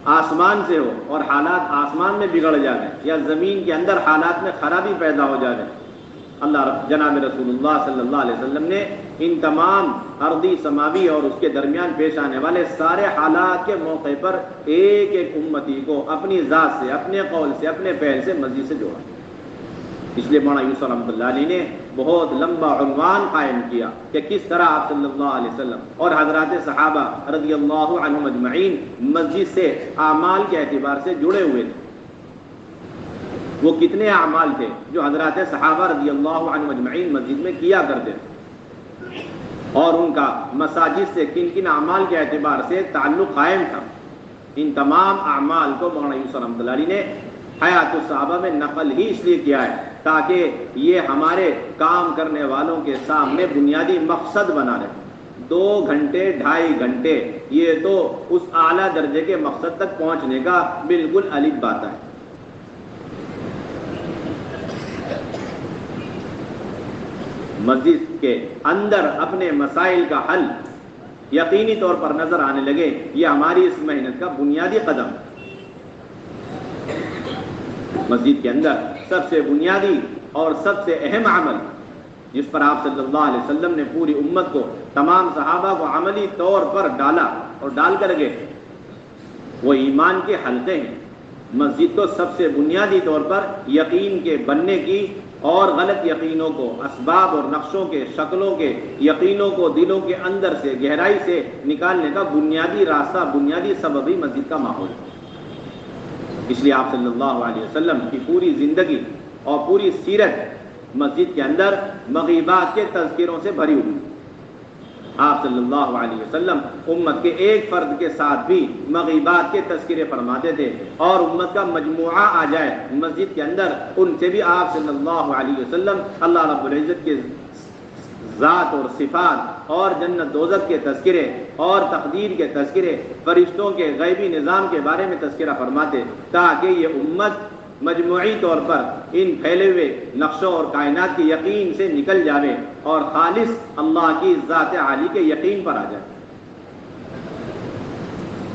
آسمان سے ہو اور حالات آسمان میں بگڑ جائیں یا زمین کے اندر حالات میں خرابی پیدا ہو جائے، جناب رسول اللہ صلی اللہ علیہ وسلم نے ان تمام ارضی سماوی اور اس کے درمیان پیش آنے والے سارے حالات کے موقع پر ایک ایک امتی کو اپنی ذات سے، اپنے قول سے، اپنے فعل سے مسجد سے جوڑا۔ اس لیے مولانا یوسف رحمۃ اللہ علیہ نے بہت لمبا عنوان قائم کیا کہ کس طرح آپ صلی اللہ علیہ وسلم اور حضرات صحابہ رضی اللہ عنہم اجمعین مسجد سے اعمال کے اعتبار سے جڑے ہوئے تھے۔ وہ کتنے اعمال تھے جو حضرات صحابہ رضی اللہ عنہم اجمعین مسجد میں کیا کرتے تھے، اور ان کا مساجد سے کن کن اعمال کے اعتبار سے تعلق قائم تھا۔ ان تمام اعمال کو مولانا یوسف رحمۃ اللہ علیہ نے حیات الصحابہ میں نقل ہی اس لیے کیا ہے تاکہ یہ ہمارے کام کرنے والوں کے سامنے بنیادی مقصد بنا رہے۔ 2 گھنٹے 2.5 گھنٹے یہ تو اس اعلیٰ درجے کے مقصد تک پہنچنے کا بالکل الگ بات ہے۔ مسجد کے اندر اپنے مسائل کا حل یقینی طور پر نظر آنے لگے، یہ ہماری اس محنت کا بنیادی قدم۔ مسجد کے اندر سب سے بنیادی اور سب سے اہم عمل جس پر آپ صلی اللہ علیہ وسلم نے پوری امت کو، تمام صحابہ کو عملی طور پر ڈالا اور ڈال کر گئے، وہ ایمان کے حلقے ہیں۔ مسجد کو سب سے بنیادی طور پر یقین کے بننے کی اور غلط یقینوں کو، اسباب اور نقشوں کے، شکلوں کے یقینوں کو دلوں کے اندر سے، گہرائی سے نکالنے کا بنیادی راستہ، بنیادی سبب ہی مسجد کا ماحول ہے۔ اس لیے آپ صلی اللہ علیہ وسلم کی پوری زندگی اور پوری سیرت مسجد کے اندر مغیبات کے تذکروں سے بھری ہوئی۔ آپ صلی اللہ علیہ وسلم امت کے ایک فرد کے ساتھ بھی مغیبات کے تذکرے فرماتے تھے، اور امت کا مجموعہ آ جائے مسجد کے اندر، ان سے بھی آپ صلی اللہ علیہ وسلم اللہ رب العزت کے ذات اور صفات اور جنت دوزخ کے تذکرے اور تقدیر کے تذکرے، فرشتوں کے غیبی نظام کے بارے میں تذکرہ فرماتے، تاکہ یہ امت مجموعی طور پر ان پھیلے ہوئے نقشوں اور کائنات کے یقین سے نکل جاوے اور خالص اللہ کی ذات عالی کے یقین پر آ جائے۔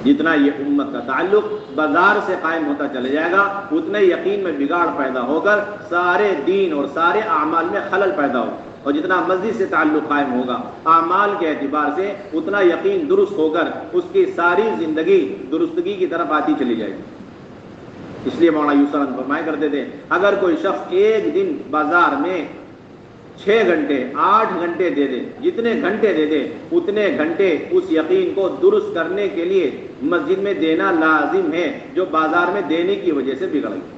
جتنا یہ امت کا تعلق بازار سے قائم ہوتا چلا جائے گا، اتنے یقین میں بگاڑ پیدا ہو کر سارے دین اور سارے اعمال میں خلل پیدا ہوگا، اور جتنا مسجد سے تعلق قائم ہوگا اعمال کے اعتبار سے، اتنا یقین درست ہو کر اس کی ساری زندگی درستگی کی طرف آتی چلی جائے گی۔ اس لیے مولانا یوسف فرمایا کرتے تھے، اگر کوئی شخص ایک دن بازار میں 6 گھنٹے 8 گھنٹے دے دے، جتنے گھنٹے دے دے اتنے گھنٹے اس یقین کو درست کرنے کے لیے مسجد میں دینا لازم ہے جو بازار میں دینے کی وجہ سے بگڑ گئی۔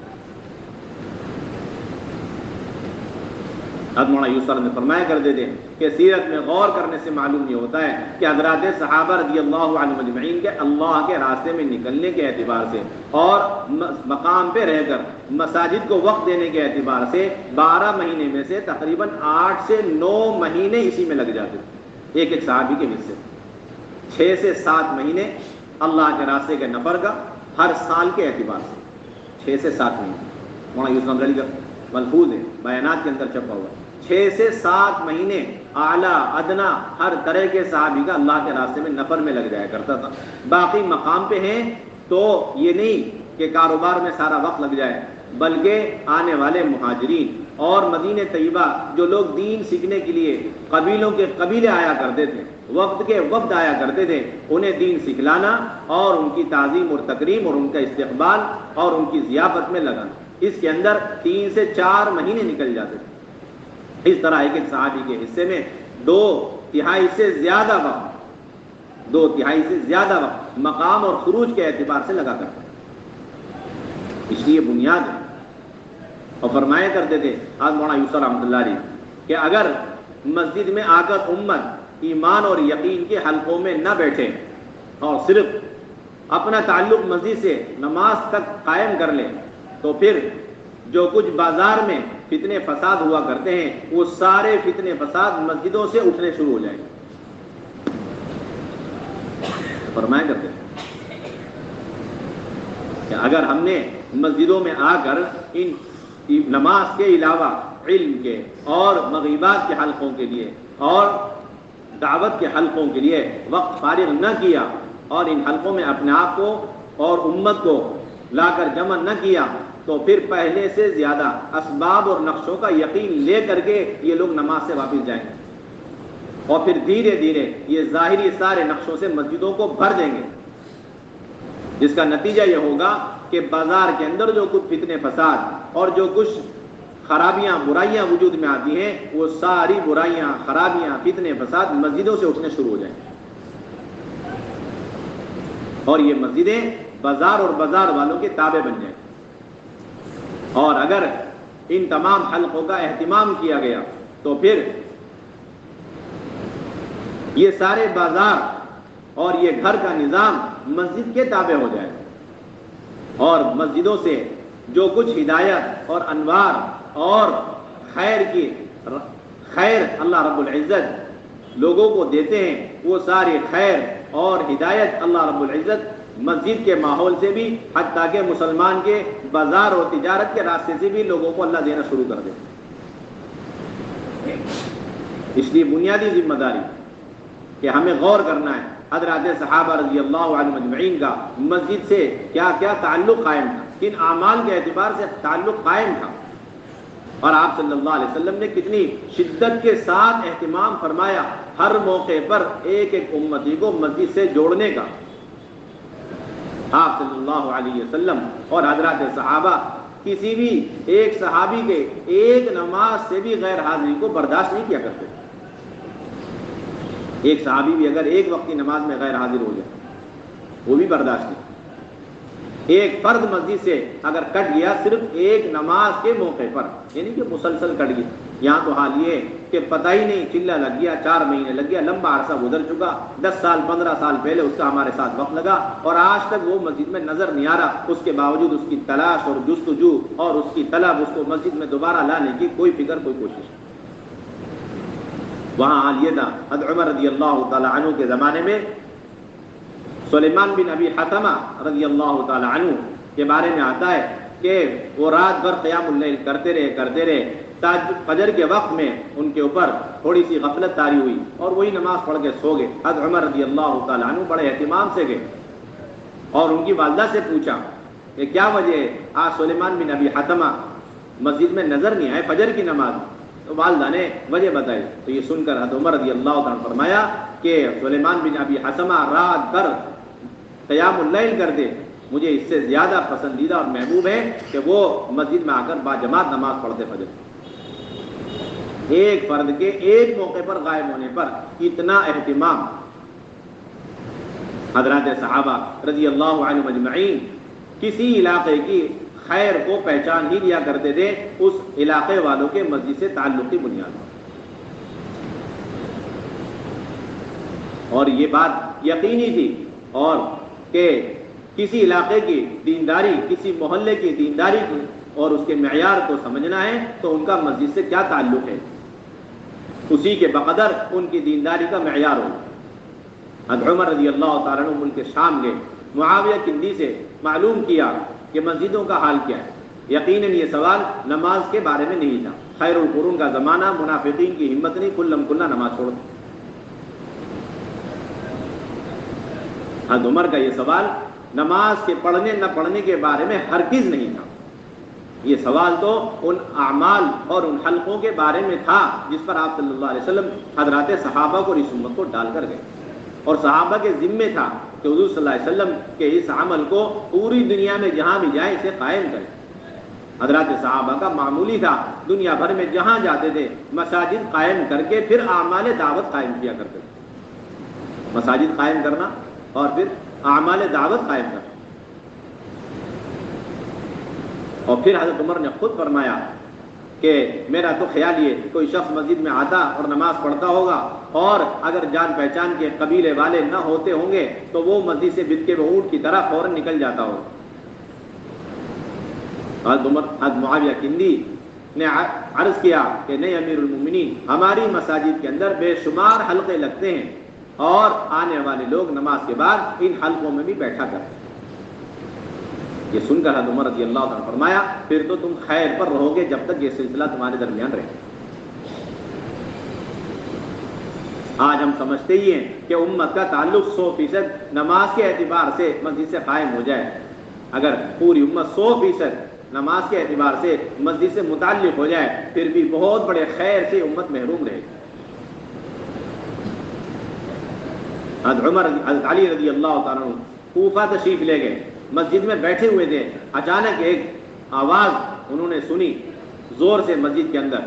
حضرت مولانا یوسف نے فرمایا کرتے تھے کہ سیرت میں غور کرنے سے معلوم یہ ہوتا ہے کہ حضرات صحابہ رضی اللہ عنہم اجمعین کے اللہ کے راستے میں نکلنے کے اعتبار سے اور مقام پہ رہ کر مساجد کو وقت دینے کے اعتبار سے 12 مہینے میں سے تقریباً 8 سے 9 مہینے اسی میں لگ جاتے تھے ایک ایک صحابی کے حصے۔ 6 سے 7 مہینے اللہ کے راستے کے نفر کا ہر سال کے اعتبار سے، 6 سے 7 مہینے مولانا یوسف علی کا ملفوظ ہے، بیانات کے اندر چھپا ہوا ہے۔ 6 سے 7 مہینے اعلیٰ ادنا ہر طرح کے صحابی کا اللہ کے راستے میں نفر میں لگ جایا کرتا تھا۔ باقی مقام پہ ہیں تو یہ نہیں کہ کاروبار میں سارا وقت لگ جائے، بلکہ آنے والے مہاجرین اور مدینہ طیبہ جو لوگ دین سیکھنے کے لیے قبیلوں کے قبیلے آیا کرتے تھے، وقت کے وقت آیا کرتے تھے، انہیں دین سکھلانا اور ان کی تعظیم اور تکریم اور ان کا استقبال اور ان کی ضیافت میں لگانا، اس کے اندر 3 سے 4 مہینے نکل جاتے تھے۔ اس طرح ایک ایک صحابی کے حصے میں 2/3 سے زیادہ وقت، 2/3 سے زیادہ وقت مقام اور خروج کے اعتبار سے لگا کرتا، اس لیے بنیاد ہے۔ اور فرمایا کرتے تھے آج مولانا یوسف رحمۃ اللہ علیہ کہ اگر مسجد میں آ کر امت ایمان اور یقین کے حلقوں میں نہ بیٹھے اور صرف اپنا تعلق مسجد سے نماز تک قائم کر لے، تو پھر جو کچھ بازار میں فتنے فساد ہوا کرتے ہیں وہ سارے فتنے فساد مسجدوں سے اٹھنے شروع ہو جائیں گے۔ فرمایا کرتے ہیں کہ اگر ہم نے مسجدوں میں آ کر ان نماز کے علاوہ علم کے اور مغیبات کے حلقوں کے لیے اور دعوت کے حلقوں کے لیے وقت فارغ نہ کیا اور ان حلقوں میں اپنے آپ کو اور امت کو لا کر جمع نہ کیا تو پھر پہلے سے زیادہ اسباب اور نقشوں کا یقین لے کر کے یہ لوگ نماز سے واپس جائیں گے، اور پھر دھیرے دھیرے یہ ظاہری سارے نقشوں سے مسجدوں کو بھر دیں گے، جس کا نتیجہ یہ ہوگا کہ بازار کے اندر جو کچھ فتنے فساد اور جو کچھ خرابیاں برائیاں وجود میں آتی ہیں، وہ ساری برائیاں خرابیاں فتنے فساد مسجدوں سے اٹھنے شروع ہو جائیں گے، اور یہ مسجدیں بازار اور بازار والوں کے تابع بن جائیں. اور اگر ان تمام حلقوں کا اہتمام کیا گیا تو پھر یہ سارے بازار اور یہ گھر کا نظام مسجد کے تابع ہو جائے، اور مسجدوں سے جو کچھ ہدایت اور انوار اور خیر اللہ رب العزت لوگوں کو دیتے ہیں، وہ ساری خیر اور ہدایت اللہ رب العزت مسجد کے ماحول سے بھی، حتیٰ کہ مسلمان کے بازار اور تجارت کے راستے سے بھی لوگوں کو اللہ دینا شروع کر دے. اس لیے بنیادی ذمہ داری کہ ہمیں غور کرنا ہے حضرات صحابہ رضی اللہ عنہم اجمعین کا مسجد سے کیا کیا تعلق قائم تھا، کن اعمال کے اعتبار سے تعلق قائم تھا، اور آپ صلی اللہ علیہ وسلم نے کتنی شدت کے ساتھ اہتمام فرمایا ہر موقع پر ایک ایک امتی کو مسجد سے جوڑنے کا. آپ صلی اللہ علیہ وسلم اور حضرات صحابہ کسی بھی ایک صحابی کے ایک نماز سے بھی غیر حاضری کو برداشت نہیں کیا کرتے. ایک صحابی بھی اگر ایک وقت کی نماز میں غیر حاضر ہو جائے وہ بھی برداشت نہیں. ایک فرد مسجد سے اگر کٹ گیا صرف ایک نماز کے موقع پر، یعنی کہ مسلسل کٹ گیا، یہاں تو حال یہ کہ پتہ ہی نہیں، چلہ لگ گیا، 4 مہینے لگ گیا، لمبا عرصہ گزر چکا، 10 سال 15 سال پہلے اس کا ہمارے ساتھ وقت لگا اور آج تک وہ مسجد میں نظر نہیں آ رہا، اس کے باوجود اس کی تلاش اور جستجو اور اس کی طلب، اس کو مسجد میں دوبارہ لانے کی کوئی فکر کوئی کوشش. وہاں حال یہ تھا حضرت عمر رضی اللہ تعالی عنہ کے زمانے میں سلیمان بن ابی حتمہ رضی اللہ تعالی عنہ کے بارے میں آتا ہے کہ وہ رات بھر قیام اللیل کرتے رہے فجر کے وقت میں ان کے اوپر تھوڑی سی غفلت طاری ہوئی اور وہی نماز پڑھ کے سو گئے. حضرت عمر رضی اللہ تعالی عنہ بڑے اہتمام سے گئے اور ان کی والدہ سے پوچھا کہ کیا وجہ ہے آج سلیمان بن ابی حتمہ مسجد میں نظر نہیں آئے فجر کی نماز میں؟ تو والدہ نے وجہ بتائی. تو یہ سن کر حضرت عمر رضی اللہ تعالی عنہ فرمایا کہ سلیمان بن ابی حتمہ رات بھر قیام اللیل کرتے، مجھے اس سے زیادہ پسندیدہ اور محبوب ہے کہ وہ مسجد میں آ کر باجماعت نماز پڑھتے فجر. ایک فرد کے ایک موقع پر غائب ہونے پر اتنا اہتمام. حضرات صحابہ رضی اللہ عنہم اجمعین کسی علاقے کی خیر کو پہچان ہی لیا کرتے تھے اس علاقے والوں کے مسجد سے تعلق کی بنیاد پر. اور یہ بات یقینی تھی اور کہ کسی علاقے کی دینداری، کسی محلے کی دینداری اور اس کے معیار کو سمجھنا ہے تو ان کا مسجد سے کیا تعلق ہے، اسی کے بقدر ان کی دینداری کا معیار ہو. حضرت عمر رضی اللہ تعالیٰ عنہ ملک شام گئے، معاویہ کندی سے معلوم کیا کہ مسجدوں کا حال کیا ہے. یقیناً یہ سوال نماز کے بارے میں نہیں تھا، خیر القرون کا زمانہ، منافقین کی ہمت نہیں، کلم کلا نماز چھوڑ دی. حضرت عمر کا یہ سوال نماز کے پڑھنے نہ پڑھنے کے بارے میں ہرگز نہیں تھا. یہ سوال تو ان اعمال اور ان حلقوں کے بارے میں تھا جس پر آپ صلی اللہ علیہ وسلم حضرات صحابہ کو اور اس امت کو ڈال کر گئے، اور صحابہ کے ذمے تھا کہ حضور صلی اللہ علیہ وسلم کے اس عمل کو پوری دنیا میں جہاں بھی جائیں اسے قائم کریں. حضرات صحابہ کا معمولی تھا دنیا بھر میں جہاں جاتے تھے مساجد قائم کر کے پھر اعمال دعوت قائم کیا کرتے تھے. مساجد قائم کرنا اور پھر اعمال دعوت قائم کرنا. اور پھر حضرت عمر نے خود فرمایا کہ میرا تو خیال یہ کہ کوئی شخص مسجد میں آتا اور نماز پڑھتا ہوگا اور اگر جان پہچان کے قبیلے والے نہ ہوتے ہوں گے تو وہ مسجد سے بت کے اونٹ کی طرح فوراً نکل جاتا ہوگا. حضرت معاویہ کندی نے عرض کیا کہ نہیں امیر المومنین، ہماری مساجد کے اندر بے شمار حلقے لگتے ہیں اور آنے والے لوگ نماز کے بعد ان حلقوں میں بھی بیٹھا کرتے ہیں. یہ سن کر حضرت عمر رضی اللہ عنہ فرمایا پھر تو تم خیر پر رہو گے جب تک یہ سلسلہ تمہارے درمیان رہے. آج ہم سمجھتے ہی ہیں کہ امت کا تعلق 100% نماز کے اعتبار سے مسجد سے قائم ہو جائے. اگر پوری امت 100% نماز کے اعتبار سے مسجد سے متعلق ہو جائے پھر بھی بہت بڑے خیر سے امت محروم رہے گی. حضرت علی رضی اللہ تعالیٰ عنہ کوفہ تشریف لے گئے, مسجد میں بیٹھے ہوئے تھے, اچانک ایک آواز انہوں نے سنی زور سے مسجد کے اندر.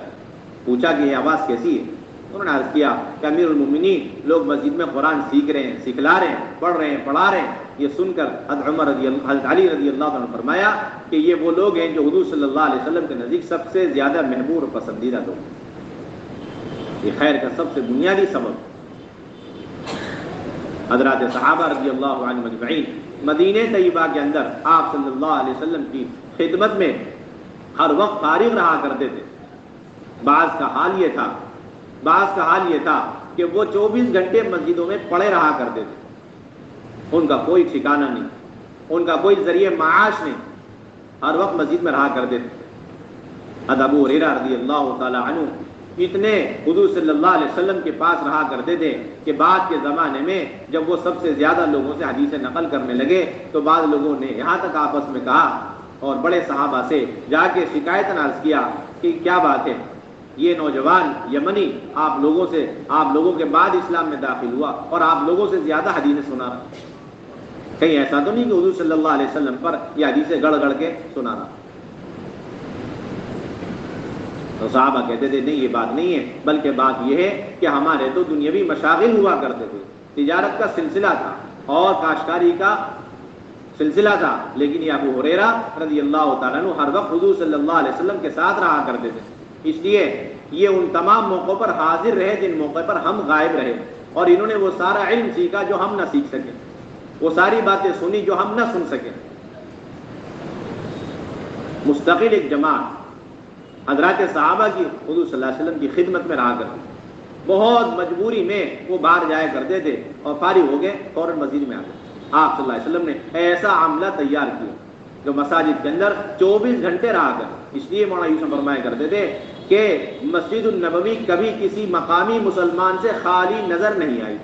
پوچھا کہ یہ آواز کیسی ہے؟ انہوں نے عرض کیا کہ امیر المومنین لوگ مسجد میں قرآن سیکھ رہے ہیں, سکھلا رہے ہیں, پڑھ رہے ہیں, پڑھا رہے ہیں. یہ سن کر حضرت علی رضی اللہ عنہ نے فرمایا کہ یہ وہ لوگ ہیں جو حضور صلی اللہ علیہ وسلم کے نزدیک سب سے زیادہ محبوب اور پسندیدہ لوگ ہیں. یہ خیر کا سب سے بنیادی سبب حضرات صحابہ رضی اللہ عنہ مجمعین مدینہ طیبہ کے اندر آپ صلی اللہ علیہ وسلم کی خدمت میں ہر وقت فارغ رہا کرتے تھے. بعض کا حال یہ تھا کہ وہ 24 گھنٹے مسجدوں میں پڑے رہا کرتے تھے. ان کا کوئی ٹھکانہ نہیں, ان کا کوئی ذریعہ معاش نہیں, ہر وقت مسجد میں رہا کرتے تھے. حضرت ابو ہریرہ رضی اللہ تعالی عنہ اتنے حضور صلی اللہ علیہ وسلم کے پاس رہا کرتے تھے کہ بعد کے زمانے میں جب وہ سب سے زیادہ لوگوں سے حدیثیں نقل کرنے لگے تو بعض لوگوں نے یہاں تک آپس میں کہا اور بڑے صحابہ سے جا کے شکایت عرض کیا کہ کیا بات ہے, یہ نوجوان یمنی آپ لوگوں کے بعد اسلام میں داخل ہوا اور آپ لوگوں سے زیادہ حدیثیں سنا رہا, کہیں ایسا تو نہیں کہ حضور صلی اللہ علیہ وسلم پر یہ حدیثیں گڑ گڑ کے سنا رہا؟ تو صحابہ کہتے تھے نہیں, یہ بات نہیں ہے, بلکہ بات یہ ہے کہ ہمارے تو دنیاوی مشاغل ہوا کرتے تھے, تجارت کا سلسلہ تھا اور کاشتکاری کا سلسلہ تھا, لیکن یہ ابو ہریرہ رضی اللہ تعالیٰ عنہ ہر وقت حضور صلی اللہ علیہ وسلم کے ساتھ رہا کرتے تھے. اس لیے یہ ان تمام موقعوں پر حاضر رہے جن موقع پر ہم غائب رہے, اور انہوں نے وہ سارا علم سیکھا جو ہم نہ سیکھ سکے, وہ ساری باتیں سنی جو ہم نہ سن سکے. مستقل ایک جماعت حضرات صحابہ کی حضور صلی اللہ علیہ وسلم کی خدمت میں رہا کرتے, بہت مجبوری میں وہ باہر جایا کرتے تھے اور فارغ ہو گئے فوراً مسجد میں آ گئے. آپ صلی اللہ علیہ وسلم نے ایسا عاملہ تیار کیا جو مساجد کے اندر 24 گھنٹے رہا کر. اس لیے مولانا یوسف فرمایا کرتے تھے کہ مسجد النبوی کبھی کسی مقامی مسلمان سے خالی نظر نہیں آئی.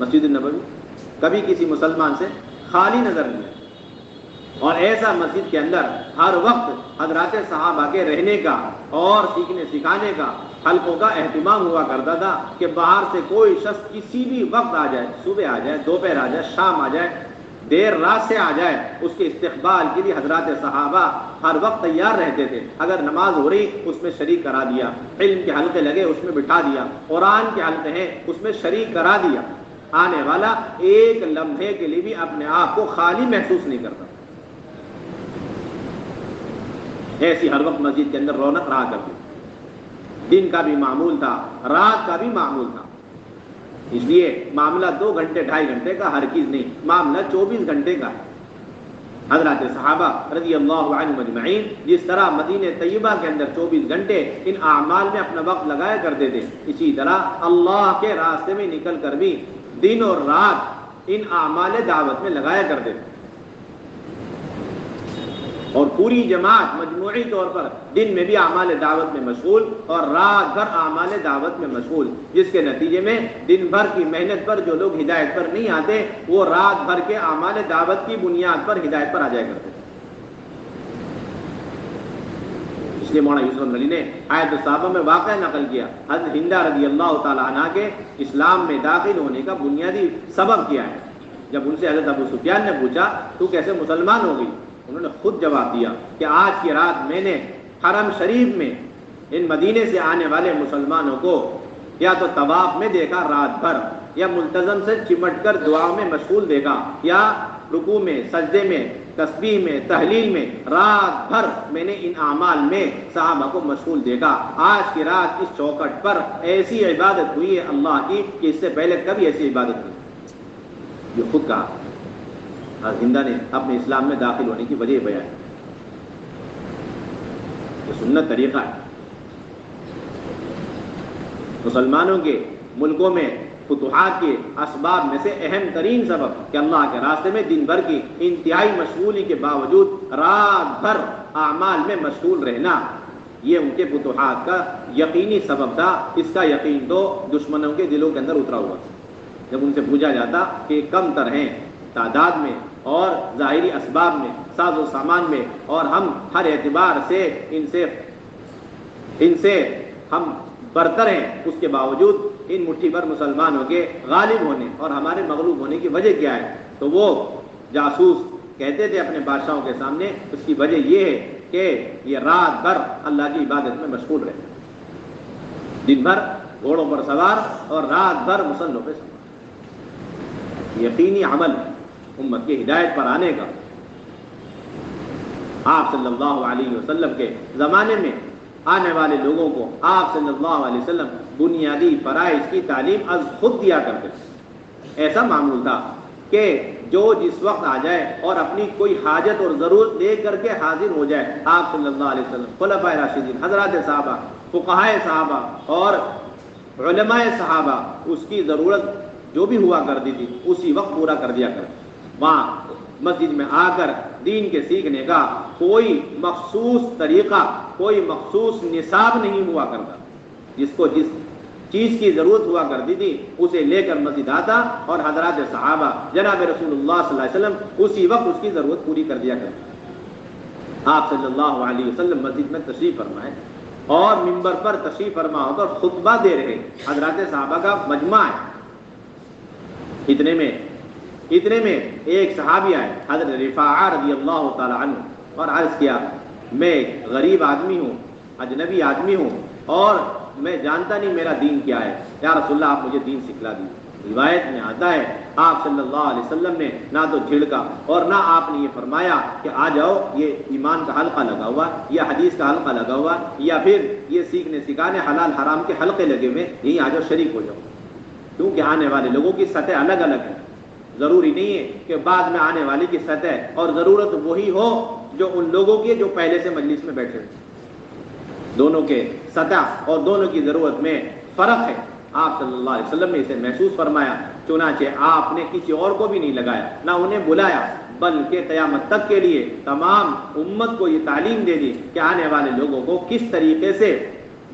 مسجد النبوی کبھی کسی مسلمان سے خالی نظر نہیں آئی, اور ایسا مسجد کے اندر ہر وقت حضرات صحابہ کے رہنے کا اور سیکھنے سکھانے کا حلقوں کا اہتمام ہوا کرتا تھا کہ باہر سے کوئی شخص کسی بھی وقت آ جائے, صبح آ جائے, دوپہر آ جائے, شام آ جائے, دیر رات سے آ جائے, اس کے استقبال کے لیے حضرات صحابہ ہر وقت تیار رہتے تھے. اگر نماز ہو رہی اس میں شریک کرا دیا, علم کے حلقے لگے اس میں بٹھا دیا, قرآن کے حلقے ہیں اس میں شریک کرا دیا. آنے والا ایک لمحے کے لیے بھی اپنے آپ کو خالی محسوس نہیں کرتا. ایسی ہر وقت مسجد کے اندر رونق رہا کرتی, دن کا بھی معمول تھا, رات کا بھی معمول تھا. اس لیے معاملہ 2 گھنٹے 2.5 گھنٹے کا ہر چیز نہیں, معاملہ 24 گھنٹے کا ہے. حضرات صحابہ رضی اللہ عنہ مجمعین جس طرح مدینہ طیبہ کے اندر 24 گھنٹے ان اعمال میں اپنا وقت لگایا کرتے تھے, اسی طرح اللہ کے راستے میں نکل کر بھی دن اور رات ان اعمال دعوت میں لگایا کرتے تھے. اور پوری جماعت مجموعی طور پر دن میں بھی اعمال دعوت میں مشغول اور رات بھر اعمال دعوت میں مشغول, جس کے نتیجے میں دن بھر کی محنت پر جو لوگ ہدایت پر نہیں آتے وہ رات بھر کے اعمال دعوت کی بنیاد پر ہدایت پر آ جایا کرتے. اس لیے مولانا یوسف علی نے آیت الصحابہ میں واقعہ نقل کیا, حضرت ہندہ رضی اللہ تعالی عنہ کے اسلام میں داخل ہونے کا بنیادی سبب کیا ہے. جب ان سے حضرت ابو سفیان نے پوچھا تو کیسے مسلمان ہو گئی, انہوں نے خود جواب دیا کہ آج کی رات میں نے حرم شریف میں ان مدینے سے آنے والے مسلمانوں کو یا تو طواف میں دیکھا رات بھر, یا ملتزم سے چمٹ کر دعاؤں میں مشغول دیکھا, یا رکوع میں, سجدے میں, تسبیح میں, تحلیل میں رات بھر میں نے ان اعمال میں صحابہ کو مشغول دیکھا. آج کی رات اس چوکٹ پر ایسی عبادت ہوئی ہے اللہ کی کہ اس سے پہلے کبھی ایسی عبادت نہیں. جو خود کہا ہندہ نے اپنے اسلام میں داخل ہونے کی وجہ بیان کی. یہ سنت طریقہ ہے. مسلمانوں کے ملکوں میں فتوحات کے اسباب میں سے اہم ترین سبب کہ اللہ کے راستے میں دن بھر کی انتہائی مشغولی کے باوجود رات بھر اعمال میں مشغول رہنا, یہ ان کے فتوحات کا یقینی سبب تھا. اس کا یقین تو دشمنوں کے دلوں کے اندر اترا ہوا تھا. جب ان سے پوچھا جاتا کہ کم تر ہیں تعداد میں اور ظاہری اسباب میں، ساز و سامان میں، اور ہم ہر اعتبار سے ان سے ہم برتر ہیں، اس کے باوجود ان مٹھی بھر مسلمانوں کے غالب ہونے اور ہمارے مغلوب ہونے کی وجہ کیا ہے؟ تو وہ جاسوس کہتے تھے اپنے بادشاہوں کے سامنے، اس کی وجہ یہ ہے کہ یہ رات بھر اللہ کی عبادت میں مشغول رہے، دن بھر گھوڑوں پر سوار اور رات بھر مسلوں پہ سوار. یقینی عمل امت کی ہدایت پر آنے کا. آپ صلی اللہ علیہ وسلم کے زمانے میں آنے والے لوگوں کو آپ صلی اللہ علیہ وسلم بنیادی فرائض کی تعلیم از خود دیا کرتے تھے. ایسا معمول تھا کہ جو جس وقت آ جائے اور اپنی کوئی حاجت اور ضرورت لے کر کے حاضر ہو جائے، آپ صلی اللہ علیہ وسلم، خلفائے راشدین، حضرات صحابہ، فقہائے صحابہ اور علماء صحابہ اس کی ضرورت جو بھی ہوا کرتی تھی اسی وقت پورا کر دیا کرتے. وہاں مسجد میں آ کر دین کے سیکھنے کا کوئی مخصوص طریقہ، کوئی مخصوص نصاب نہیں ہوا کرتا. جس کو جس چیز کی ضرورت ہوا کرتی تھی اسے لے کر مسجد آتا اور حضرات صحابہ جناب رسول اللہ صلی اللہ علیہ وسلم اسی وقت اس کی ضرورت پوری کر دیا کرتے. آپ صلی اللہ علیہ وسلم مسجد میں تشریف فرمائے اور منبر پر تشریف فرما ہو کر خطبہ دے رہے حضرات صحابہ کا مجمع ہے. اتنے میں ایک صحابی آئے حضرت رفاعہ رضی اللہ تعالی عنہ اور عرض کیا، میں غریب آدمی ہوں، اجنبی آدمی ہوں اور میں جانتا نہیں میرا دین کیا ہے، یا رسول اللہ آپ مجھے دین سکھلا دیجیے. روایت میں آتا ہے آپ صلی اللہ علیہ وسلم نے نہ تو جھڑکا اور نہ آپ نے یہ فرمایا کہ آ جاؤ یہ ایمان کا حلقہ لگا ہوا یا حدیث کا حلقہ لگا ہوا یا پھر یہ سیکھنے سکھانے حلال حرام کے حلقے لگے ہوئے، یہیں آ جاؤ شریک ہو جاؤ. کیونکہ آنے والے لوگوں کی سطح الگ الگ ہے. ضروری نہیں ہے کہ بعد میں آنے والی کی سطح اور ضرورت وہی ہو جو ان لوگوں کی جو پہلے سے مجلس میں بیٹھے ہوئے. دونوں کے سطح اور دونوں کی ضرورت میں فرق ہے. آپ صلی اللہ علیہ وسلم نے اسے محسوس فرمایا، چنانچہ آپ نے کسی اور کو بھی نہیں لگایا، نہ انہیں بلایا، بلکہ قیامت تک کے لیے تمام امت کو یہ تعلیم دے دی کہ آنے والے لوگوں کو کس طریقے سے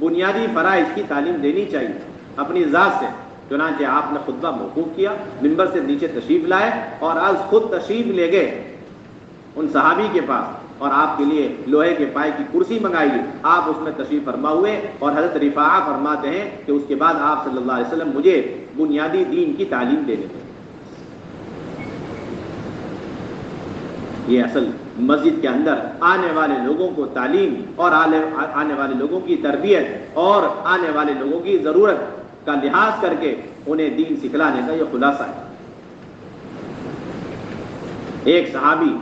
بنیادی فرائض کی تعلیم دینی چاہیے اپنی ذات سے. چنانچہ آپ نے خطبہ موقوف کیا، منبر سے نیچے تشریف لائے اور آج خود تشریف لے گئے ان صحابی کے پاس اور آپ کے لیے لوہے کے پائے کی کرسی منگائی. آپ اس میں تشریف فرما ہوئے اور حضرت رفاعہ فرماتے ہیں کہ اس کے بعد آپ صلی اللہ علیہ وسلم مجھے بنیادی دین کی تعلیم دینے تھے. یہ اصل مسجد کے اندر آنے والے لوگوں کو تعلیم اور آنے والے لوگوں کی تربیت اور آنے والے لوگوں کی ضرورت کا لحاظ کر کے انہیں دین سکھلانے کا یہ خلاصہ ہے. ایک صحابی